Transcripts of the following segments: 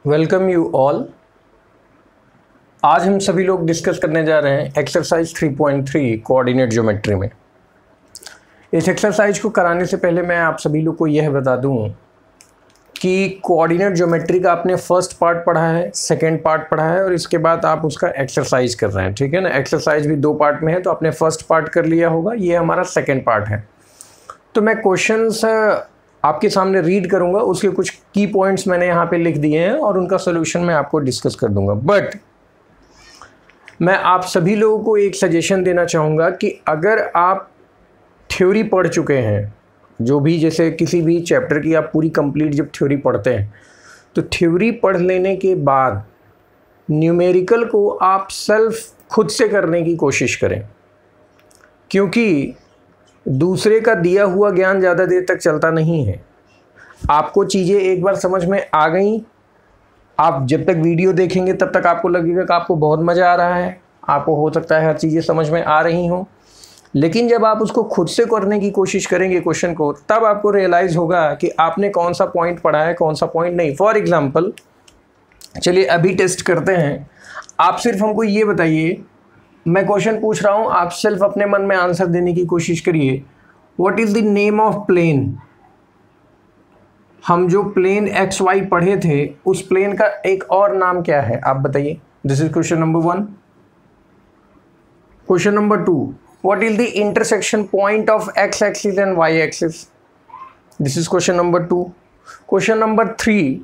Welcome you all. आज हम सभी लोग डिस्कस करने जा रहे हैं एक्सरसाइज 3.3 कोऑर्डिनेट ज्योमेट्री में। इस एक्सरसाइज को कराने से पहले मैं आप सभी लोग को यह बता दूं कि कोऑर्डिनेट ज्योमेट्री का आपने फर्स्ट पार्ट पढ़ा है, सेकंड पार्ट पढ़ा है और इसके बाद आप उसका एक्सरसाइज कर रहे हैं। ठीक है ना, एक्सरसाइज भी 2 पार्ट में है, तो आपने फर्स्ट पार्ट कर लिया होगा, ये हमारा सेकेंड पार्ट है। तो मैं क्वेश्चंस आपके सामने रीड करूंगा, उसके कुछ की पॉइंट्स मैंने यहाँ पे लिख दिए हैं और उनका सोल्यूशन मैं आपको डिस्कस कर दूंगा। बट मैं आप सभी लोगों को एक सजेशन देना चाहूँगा कि अगर आप थ्योरी पढ़ चुके हैं, जो भी जैसे किसी भी चैप्टर की आप पूरी कंप्लीट जब थ्योरी पढ़ते हैं, तो थ्योरी पढ़ लेने के बाद न्यूमेरिकल को आप सेल्फ खुद से करने की कोशिश करें, क्योंकि दूसरे का दिया हुआ ज्ञान ज़्यादा देर तक चलता नहीं है। आपको चीज़ें एक बार समझ में आ गई, आप जब तक वीडियो देखेंगे तब तक आपको लगेगा कि आपको बहुत मज़ा आ रहा है, आपको हो सकता है हर चीज़ें समझ में आ रही हों, लेकिन जब आप उसको खुद से करने की कोशिश करेंगे क्वेश्चन को, तब आपको रियलाइज़ होगा कि आपने कौन सा पॉइंट पढ़ा है, कौन सा पॉइंट नहीं। फॉर एग्ज़ाम्पल, चलिए अभी टेस्ट करते हैं। आप सिर्फ हमको ये बताइए, मैं क्वेश्चन पूछ रहा हूँ, आप सिर्फ अपने मन में आंसर देने की कोशिश करिए। What is the name of plane? हम जो प्लेन एक्स वाई पढ़े थे, उस प्लेन का एक और नाम क्या है, आप बताइए। This is question number 1। Question number 2, what is the intersection point of x axis and y axis? This is question number 2। Question number 3,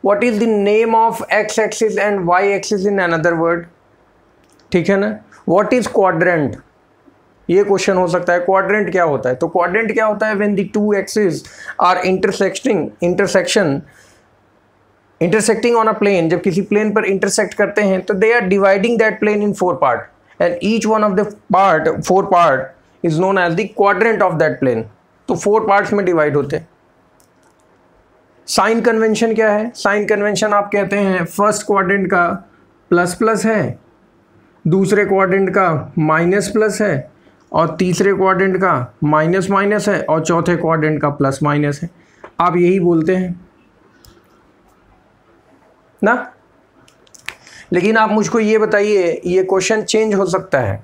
what is the name of x axis and y axis in another word? ठीक है ना। What is quadrant? ये question हो सकता है, quadrant क्या होता है? तो क्वाड्रेंट क्या होता है? When the two axis are intersecting on a plane, जब किसी प्लेन पर इंटरसेक्ट करते हैं तो they are dividing that plane in 4 part and each one of the 4 part is known as the quadrant of that plane. तो 4 parts में divide होते हैं। साइन कन्वेंशन क्या है? साइन कन्वेंशन आप कहते हैं फर्स्ट क्वाड्रेंट का प्लस प्लस है, दूसरे क्वाड्रेंट का माइनस प्लस है, और तीसरे क्वाड्रेंट का माइनस माइनस है, और चौथे क्वाड्रेंट का प्लस माइनस है। आप यही बोलते हैं ना। लेकिन आप मुझको ये बताइए, ये क्वेश्चन चेंज हो सकता है।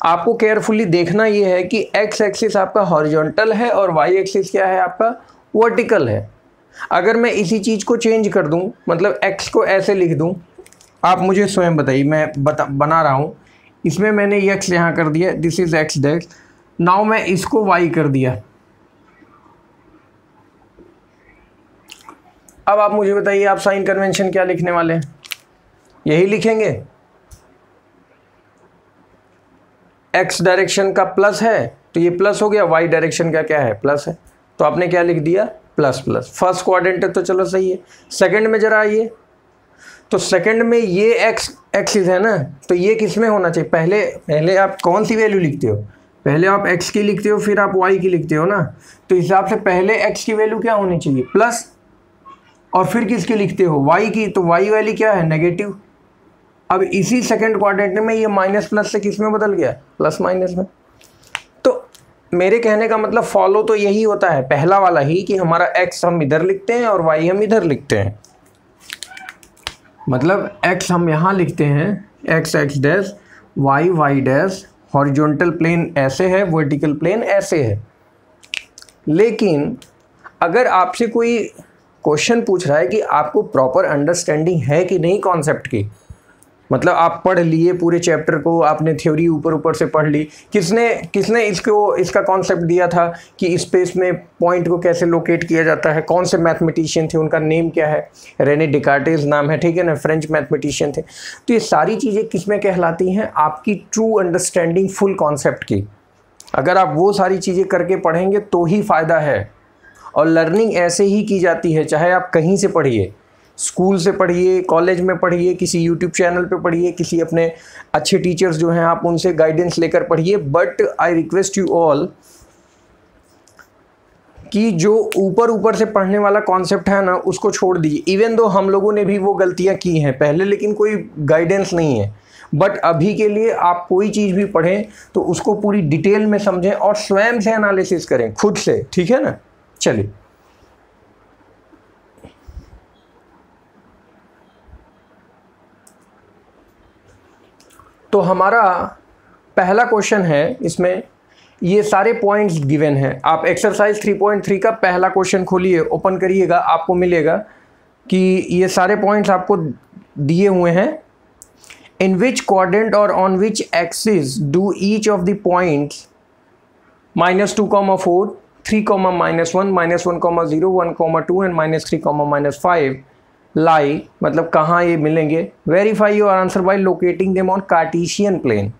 आपको केयरफुली देखना ये है कि एक्स एक्सिस आपका हॉरिजॉन्टल है और वाई एक्सिस क्या है, आपका वर्टिकल है। अगर मैं इसी चीज़ को चेंज कर दूं, मतलब एक्स को ऐसे लिख दूं, आप मुझे स्वयं बताइए, मैं बना रहा हूँ, इसमें मैंने x यहाँ कर दिया, this is x dash. Now मैं इसको y कर दिया। अब आप मुझे बताइए, आप साइन कन्वेंशन क्या लिखने वाले हैं? यही लिखेंगे, x डायरेक्शन का प्लस है तो ये प्लस हो गया, y डायरेक्शन का क्या है, प्लस है, तो आपने क्या लिख दिया, प्लस प्लस। फर्स्ट क्वाड्रेंट है तो चलो सही है। सेकंड में जरा आइए, तो सेकंड में ये एक्स एक्सिस है ना, तो ये किस में होना चाहिए? पहले आप कौन सी वैल्यू लिखते हो? पहले आप एक्स की लिखते हो, फिर आप वाई की लिखते हो ना। तो हिसाब से पहले एक्स की वैल्यू क्या होनी चाहिए, प्लस, और फिर किसकी लिखते हो, वाई की, तो वाई वाली क्या है, नेगेटिव। अब इसी सेकंड क्वाड्रेंट में ये माइनस प्लस से किस में बदल गया, प्लस माइनस में। तो मेरे कहने का मतलब फॉलो तो यही होता है, पहला वाला ही, कि हमारा एक्स हम इधर लिखते हैं और वाई हम इधर लिखते हैं। मतलब x हम यहाँ लिखते हैं, x x dash, y y dash, horizontal plane ऐसे है, वर्टिकल प्लेन ऐसे है। लेकिन अगर आपसे कोई क्वेश्चन पूछ रहा है कि आपको प्रॉपर अंडरस्टैंडिंग है कि नहीं कॉन्सेप्ट की, मतलब आप पढ़ लिए पूरे चैप्टर को, आपने थ्योरी ऊपर ऊपर से पढ़ ली, किसने इसका कॉन्सेप्ट दिया था कि स्पेस में पॉइंट को कैसे लोकेट किया जाता है, कौन से मैथमेटिशियन थे, उनका नेम क्या है, रेने डिकार्टेस नाम है, ठीक है ना, फ्रेंच मैथमेटिशियन थे। तो ये सारी चीज़ें किसमें कहलाती हैं, आपकी ट्रू अंडरस्टैंडिंग फुल कॉन्सेप्ट की। अगर आप वो सारी चीज़ें करके पढ़ेंगे तो ही फ़ायदा है। और लर्निंग ऐसे ही की जाती है, चाहे आप कहीं से पढ़िए, स्कूल से पढ़िए, कॉलेज में पढ़िए, किसी यूट्यूब चैनल पे पढ़िए, किसी अपने अच्छे टीचर्स जो हैं आप उनसे गाइडेंस लेकर पढ़िए। But I request you all कि जो ऊपर ऊपर से पढ़ने वाला कॉन्सेप्ट है ना, उसको छोड़ दीजिए। इवन दो हम लोगों ने भी वो गलतियां की हैं पहले, लेकिन कोई गाइडेंस नहीं है। बट अभी के लिए आप कोई चीज़ भी पढ़ें तो उसको पूरी डिटेल में समझें और स्वयं से एनालिसिस करें खुद से, ठीक है ना। चलिए तो हमारा पहला क्वेश्चन है, इसमें ये सारे पॉइंट्स गिवन हैं। आप एक्सरसाइज 3.3 का पहला क्वेश्चन खोलिए, ओपन करिएगा, आपको मिलेगा कि ये सारे पॉइंट्स आपको दिए हुए हैं। इन विच क्वाड्रेंट और on which axis do each of the points -2, 4, 3, -1, -1, 0, 1, 2 and -3, -5 lie, मतलब कहाँ ये मिलेंगे। Verify your answer by locating them on Cartesian plane.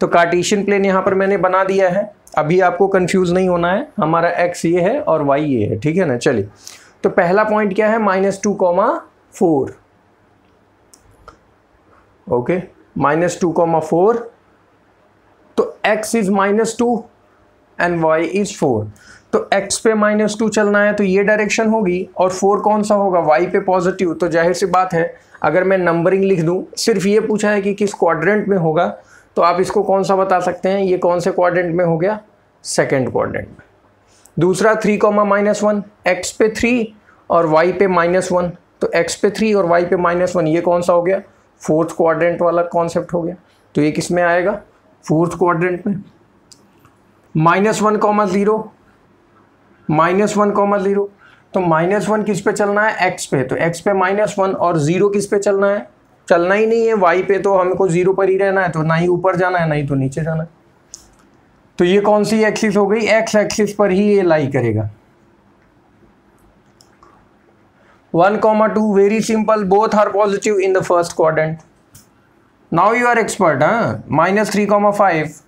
तो कार्टेशियन प्लेन यहाँ पर मैंने बना दिया है, अभी आपको कंफ्यूज नहीं होना है, हमारा x ये है और y ये है, ठीक है ना। चलिए, तो पहला पॉइंट क्या है, -2, 4, ओके, -2, 4, तो x is -2 and y is 4। तो x पे -2 चलना है तो ये डायरेक्शन होगी, और 4 कौन सा होगा, y पे पॉजिटिव। तो जाहिर सी बात है, अगर मैं नंबरिंग लिख दूं, सिर्फ ये पूछा है कि किस क्वाड्रेंट में होगा, तो आप इसको कौन सा बता सकते हैं, ये कौन से क्वाड्रेंट में हो गया, सेकंड क्वाड्रेंट में। दूसरा 3, -1, x पे 3 और y पे -1, तो x पे 3 और y पे -1, ये कौन सा हो गया, फोर्थ क्वाड्रेंट वाला कॉन्सेप्ट हो गया। तो ये किस में आएगा, फोर्थ क्वाड्रेंट में। -1, 0, -1, तो -1 किस पे चलना है, x पे, तो x पे -1, और 0 किस पे चलना है, चलना ही नहीं है y पे, तो हमको 0 पर ही रहना है, तो ना ही ऊपर जाना है ना ही तो नीचे जाना है। तो ये कौन सी एक्सिस हो गई, x एक्सिस पर ही ये लाई करेगा। 1, 2, very simple, both are positive in the first quadrant. Now you are expert, -3, 5,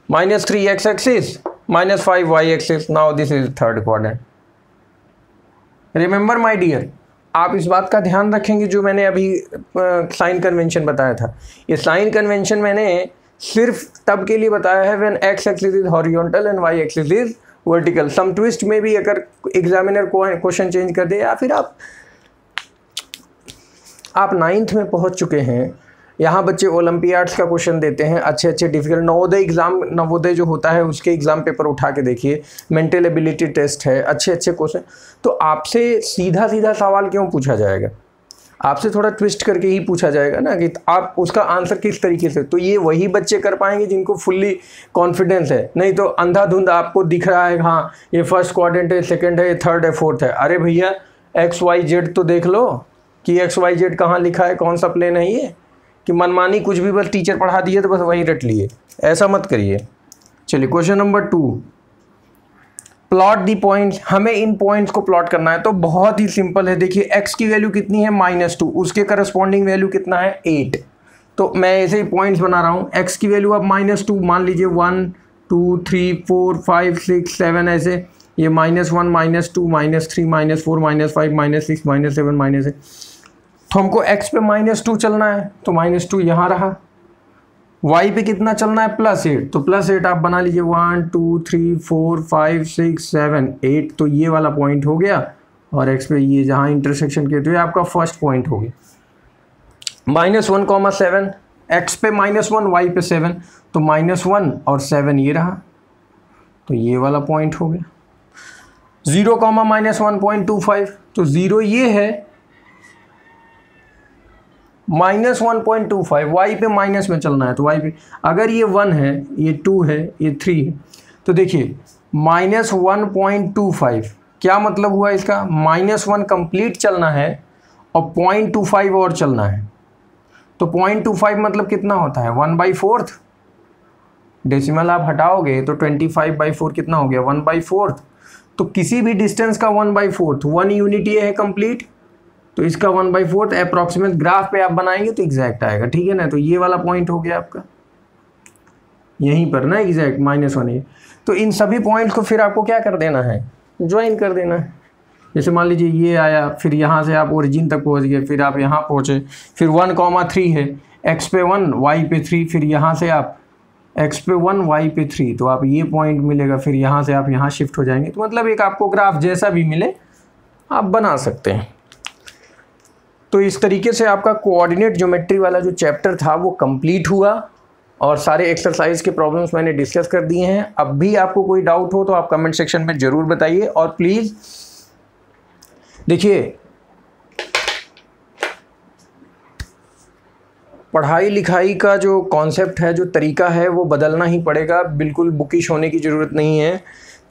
-3 x axis, -5 y axis. Now this is third quadrant. Remember my dear, आप इस बात का ध्यान रखेंगे जो मैंने अभी साइन कन्वेंशन बताया था। ये साइन कन्वेंशन मैंने सिर्फ तब के लिए बताया है when x axis is horizontal and y axis is vertical. Some twist में भी अगर एग्जामिनर क्वेश्चन चेंज कर दे, या फिर आप 9th में पहुंच चुके हैं, यहाँ बच्चे ओलंपियाड्स का क्वेश्चन देते हैं, अच्छे अच्छे डिफिकल्ट नवोदय जो होता है उसके एग्जाम पेपर उठा के देखिए, मेंटल एबिलिटी टेस्ट है, अच्छे अच्छे क्वेश्चन। तो आपसे सीधा सीधा सवाल क्यों पूछा जाएगा, आपसे थोड़ा ट्विस्ट करके ही पूछा जाएगा ना, कि आप उसका आंसर किस तरीके से। तो ये वही बच्चे कर पाएंगे जिनको फुल्ली कॉन्फिडेंस है, नहीं तो अंधाधुंध आपको दिख रहा है हाँ ये फर्स्ट क्वाड्रेंट है, सेकंड है, थर्ड है, फोर्थ है। अरे भैया XYZ तो देख लो कि XYZ कहाँ लिखा है, कौन सा प्लेन है ये, कि मनमानी कुछ भी बस टीचर पढ़ा दिए तो बस वही रट लिए, ऐसा मत करिए। चलिए question number 2, plot the points. हमें इन पॉइंट्स को प्लॉट करना है, तो बहुत ही सिंपल है। देखिए x की वैल्यू कितनी है, -2, उसके करस्पॉन्डिंग वैल्यू कितना है, 8। तो मैं ऐसे ही पॉइंट्स बना रहा हूँ। x की वैल्यू अब -2 मान लीजिए, 1, 2, 3, 4, 5, 6, 7 ऐसे, ये -1, -2, -3, -4, -5, -6, -7, -8। तो हमको x पे -2 चलना है, तो -2 यहाँ रहा। y पे कितना चलना है, +8, तो +8 आप बना लीजिए, 1, 2, 3, 4, 5, 6, 7, 8। तो ये वाला पॉइंट हो गया, और x पे ये जहाँ इंटरसेक्शन किए, तो ये आपका फर्स्ट पॉइंट हो गया। -1, 7, x पे -1, y पे 7, तो -1 और 7 ये रहा, तो ये वाला पॉइंट हो गया। 0, -1.25, तो 0 ये है, -1.25, y पे माइनस में चलना है, तो y पे अगर ये 1 है, ये 2 है, ये 3 है, तो देखिए -1.25 क्या मतलब हुआ इसका, -1 कंप्लीट चलना है और 0.25 और चलना है। तो 0.25 मतलब कितना होता है, 1/4। डेसिमल आप हटाओगे तो 25/4 कितना हो गया, 1/4। तो किसी भी डिस्टेंस का 1/4, 1 यूनिट ये है कंप्लीट, तो इसका 1/4 अप्रॉक्सीमेट ग्राफ पे आप बनाएंगे तो एग्जैक्ट आएगा, ठीक है ना। तो ये वाला पॉइंट हो गया आपका यहीं पर ना, एग्जैक्ट -1 है। तो इन सभी पॉइंट्स को फिर आपको क्या कर देना है, ज्वाइन कर देना है। जैसे मान लीजिए ये आया, फिर यहाँ से आप ओरिजिन तक पहुँच गए, फिर आप यहाँ पहुँचे, फिर 1, 3 है, x पे 1, y पे 3, फिर यहाँ से आप x पे 1, y पे 3, तो आप ये पॉइंट मिलेगा, फिर यहाँ से आप यहाँ शिफ्ट हो जाएंगे। तो मतलब एक आपको ग्राफ जैसा भी मिले आप बना सकते हैं। तो इस तरीके से आपका कोऑर्डिनेट ज्योमेट्री वाला जो चैप्टर था वो कंप्लीट हुआ, और सारे एक्सरसाइज के प्रॉब्लम्स मैंने डिस्कस कर दिए हैं। अब भी आपको कोई डाउट हो तो आप कमेंट सेक्शन में ज़रूर बताइए, और प्लीज़ देखिए पढ़ाई लिखाई का जो कॉन्सेप्ट है, जो तरीका है, वो बदलना ही पड़ेगा। बिल्कुल बुकिश होने की ज़रूरत नहीं है,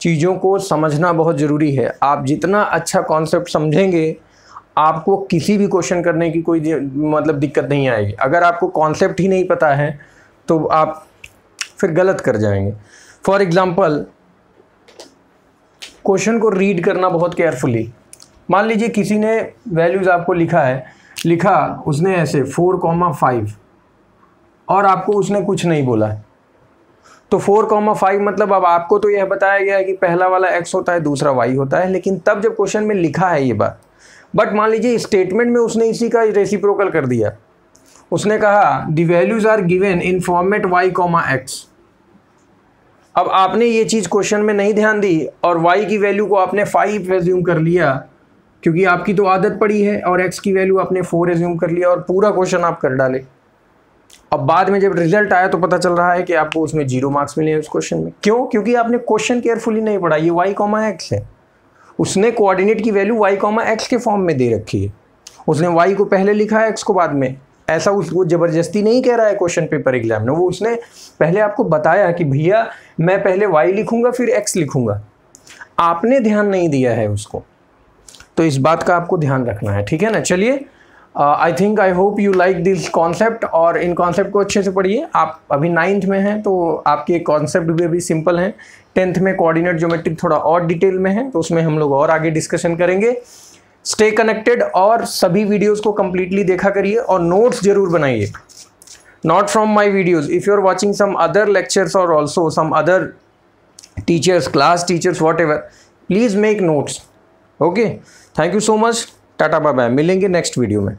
चीज़ों को समझना बहुत ज़रूरी है। आप जितना अच्छा कॉन्सेप्ट समझेंगे, आपको किसी भी क्वेश्चन करने की कोई मतलब दिक्कत नहीं आएगी। अगर आपको कॉन्सेप्ट ही नहीं पता है तो आप फिर गलत कर जाएंगे। फॉर एग्ज़ाम्पल, क्वेश्चन को रीड करना बहुत केयरफुली। मान लीजिए किसी ने वैल्यूज़ आपको लिखा उसने ऐसे 4,5 और आपको उसने कुछ नहीं बोला है, तो 4,5 मतलब अब आपको तो यह बताया गया है कि पहला वाला x होता है, दूसरा y होता है, लेकिन तब जब क्वेश्चन में लिखा है ये बात, बट मान लीजिए स्टेटमेंट में उसने इसी का रेसिप्रोकल कर दिया। उसने कहा the values are given in format y, x। अब आपने ये चीज़ क्वेश्चन में नहीं ध्यान दी और y की वैल्यू को आपने 5 एज्यूम कर लिया, क्योंकि आपकी तो आदत पड़ी है, और x की वैल्यू आपने 4 एज्यूम कर लिया और पूरा क्वेश्चन आप कर डाले। अब बाद में जब रिजल्ट आया तो पता चल रहा है कि आपको उसमें 0 मार्क्स मिले हैं उस क्वेश्चन में। क्यों? क्योंकि आपने क्वेश्चन केयरफुली नहीं पढ़ा। ये y, x है, उसने कोऑर्डिनेट की वैल्यू y, x के फॉर्म में दे रखी है। उसने y को पहले लिखा है, x को बाद में। ऐसा वो ज़बरदस्ती नहीं कह रहा है क्वेश्चन पेपर एग्जाम में, वो उसने पहले आपको बताया कि भैया मैं पहले y लिखूंगा फिर x लिखूंगा। आपने ध्यान नहीं दिया है उसको, तो इस बात का आपको ध्यान रखना है, ठीक है ना। चलिए, I hope you like this concept, और इन कॉन्सेप्ट को अच्छे से पढ़िए। आप अभी 9th में हैं तो आपके कॉन्सेप्ट भी अभी सिंपल हैं। 10th में कोऑर्डिनेट ज्योमेट्री थोड़ा और डिटेल में है, तो उसमें हम लोग और आगे डिस्कशन करेंगे। स्टे कनेक्टेड और सभी वीडियोस को कंप्लीटली देखा करिए और नोट्स जरूर बनाइए। Not from my videos, if you are watching some other lectures और also some other teachers, class teachers, whatever, please make notes. Okay, thank you so much, ta-ta bye bye, मिलेंगे next video में।